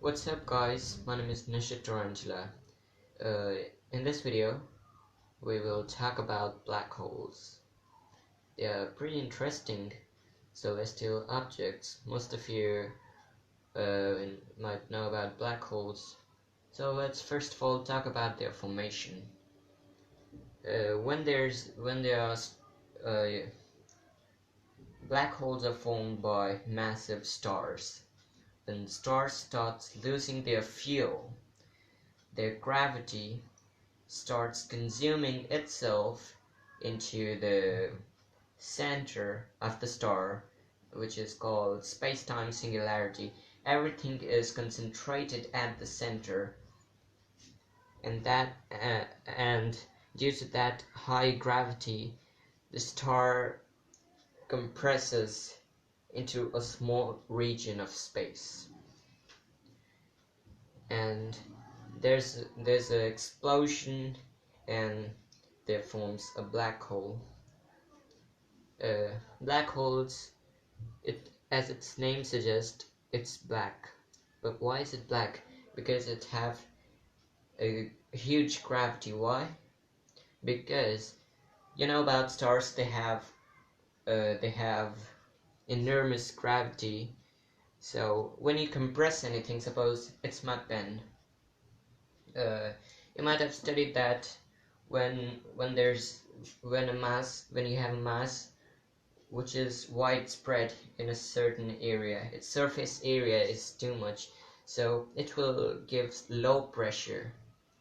What's up guys, my name is Nishit Tarantula. In this video we will talk about black holes. They are pretty interesting celestial objects. Most of you might know about black holes. So let's first of all talk about their formation. When black holes are formed by massive stars. When stars start losing their fuel, their gravity starts consuming itself into the center of the star, which is called space-time singularity. Everything is concentrated at the center, and due to that high gravity, the star compresses into a small region of space, and there's an explosion, and there forms a black hole. Black holes, as its name suggests, it's black. But why is it black? Because it have a huge gravity. Why? Because you know about stars, they have enormous gravity. So when you compress anything, suppose it's mud pen, you might have studied that when you have a mass which is widespread in a certain area, its surface area is too much, so it will give low pressure,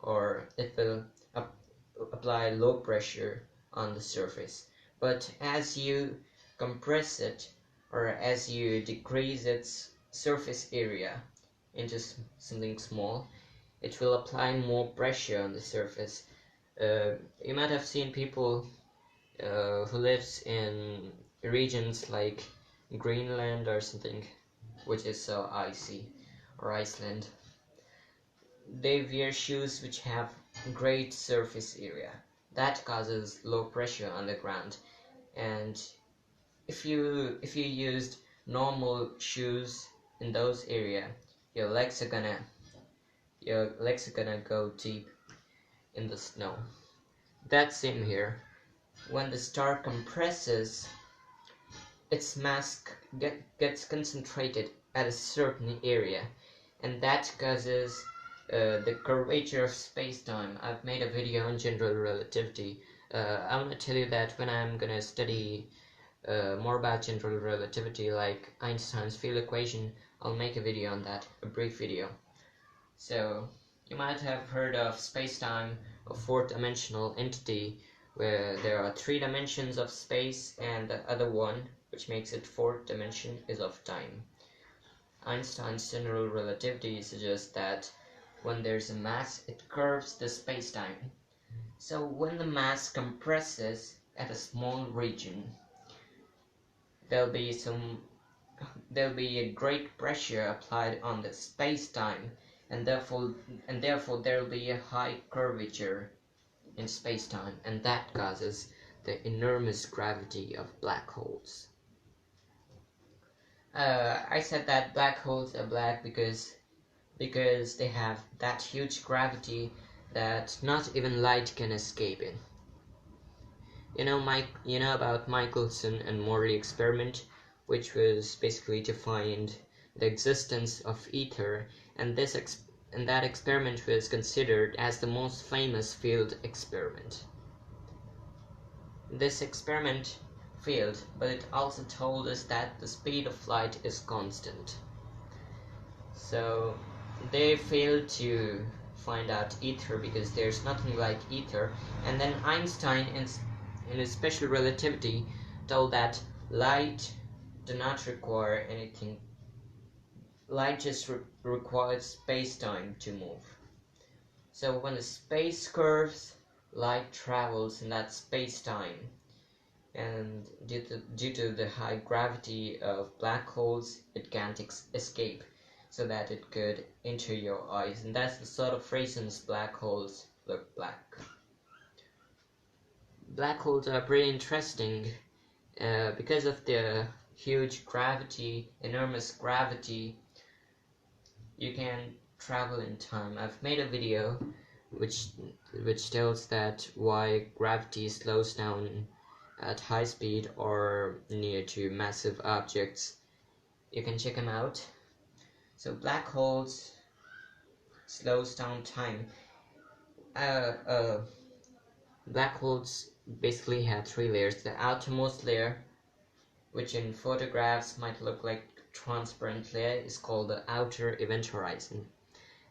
or it will apply low pressure on the surface. But as you compress it, or as you decrease its surface area into something small, it will apply more pressure on the surface. You might have seen people who lives in regions like Greenland or something, which is so icy, or Iceland. They wear shoes which have great surface area. That causes low pressure on the ground, and if you used normal shoes in those area, your legs are gonna go deep in the snow. That's same here. When the star compresses, its mass gets concentrated at a certain area, and that causes the curvature of space-time. I've made a video on general relativity. I want to tell you that when I'm gonna study more about general relativity, like Einstein's field equation, I'll make a video on that, a brief video. So you might have heard of space-time, a fourth-dimensional entity, where there are 3 dimensions of space, and the other one, which makes it 4th dimension, is of time. Einstein's general relativity suggests that when there's a mass, it curves the space-time. So when the mass compresses at a small region, there'll be a great pressure applied on the space-time, and therefore there will be a high curvature in space-time, and that causes the enormous gravity of black holes. I said that black holes are black because they have that huge gravity that not even light can escape it. You know about Michelson and Morley experiment, which was basically to find the existence of ether, and that experiment was considered as the most famous field experiment. This experiment failed, but it also told us that the speed of light is constant. So they failed to find out ether because there's nothing like ether, and then Einstein in his special relativity told that light do not require anything. Light just requires space-time to move. So when the space curves, light travels in that space-time, and due to the high gravity of black holes, it can't escape, so that it could enter your eyes, and that's the sort of reasons black holes look black. Black holes are pretty interesting because of their huge gravity, enormous gravity. you can travel in time. I've made a video which tells that why gravity slows down at high speed or near to massive objects. You can check them out. So black holes slows down time. Black holes basically have three layers. The outermost layer, which in photographs might look like transparent layer, is called the outer event horizon,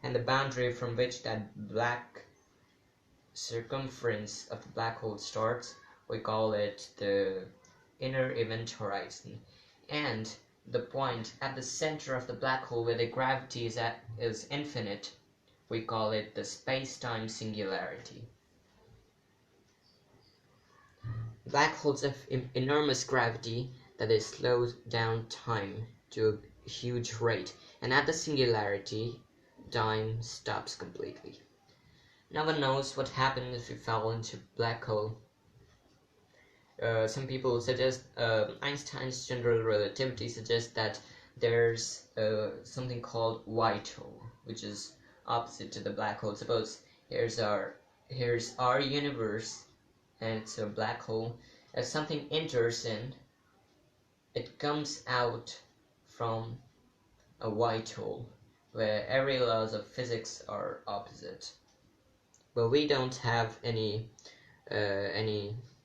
and the boundary from which that black circumference of the black hole starts, we call it the inner event horizon. And the point at the center of the black hole where the gravity is infinite, we call it the space-time singularity. Black holes have enormous gravity that is slows down time to a huge rate, and at the singularity, time stops completely. No one knows what happens if you fall into a black hole. Some people suggest, Einstein's general relativity suggests that there's something called white hole, which is opposite to the black hole. Suppose here's our universe, and it's a black hole. If something enters in, it comes out from a white hole, where every laws of physics are opposite. But we don't have any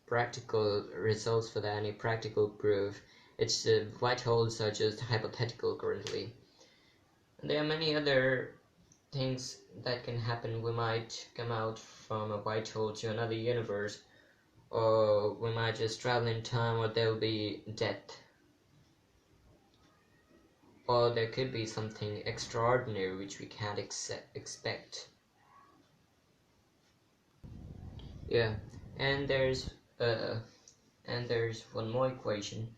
practical results for that, any practical proof. It's white holes are just hypothetical currently. And there are many other things that can happen. We might come out from a white hole to another universe, or we might just travel in time, or there will be death, or there could be something extraordinary which we can't expect. Yeah, and there's one more equation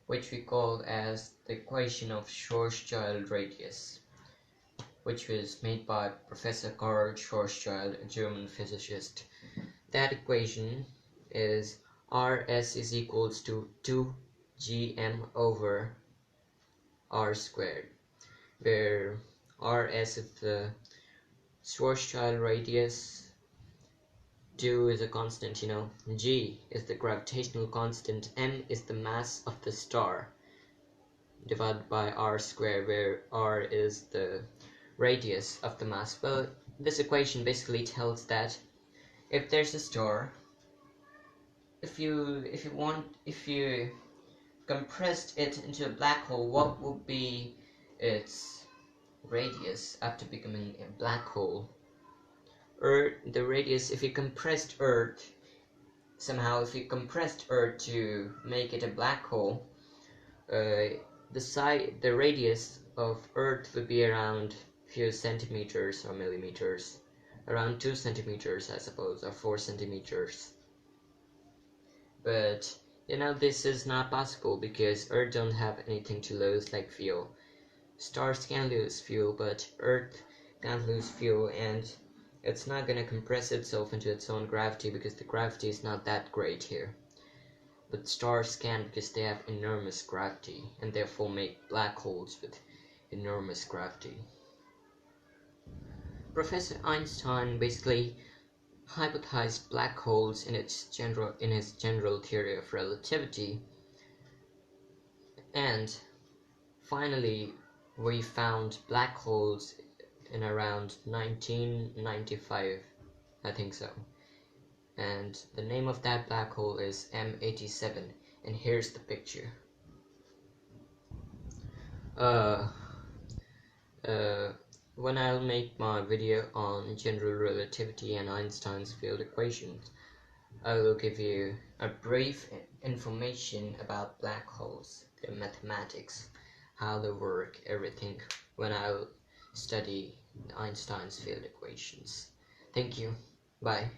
which we call as the equation of Schwarzschild radius, which was made by Professor Karl Schwarzschild, a German physicist. That equation is Rs is equals to 2gm over r squared, where Rs is the Schwarzschild radius, 2 is a constant, G is the gravitational constant, m is the mass of the star, divided by r squared, where r is the radius of the mass. Well, this equation basically tells that if there's a star, if you compressed it into a black hole, what would be its radius after becoming a black hole? The radius, if you compressed Earth to make it a black hole, the radius of Earth would be around few centimeters or millimeters, around 2 centimeters, I suppose, or 4 centimeters. But this is not possible because Earth don't have anything to lose like fuel. Stars can lose fuel, but Earth can't lose fuel, and it's not going to compress itself into its own gravity because the gravity is not that great here. But stars can, because they have enormous gravity and therefore make black holes with enormous gravity. Professor Einstein basically hypothesized black holes in his general theory of relativity, and finally we found black holes in around 1995, I think so, and the name of that black hole is M87, and here's the picture. When I'll make my video on general relativity and Einstein's field equations, I will give you a brief information about black holes, their mathematics, how they work, everything, when I'll study Einstein's field equations. Thank you. Bye.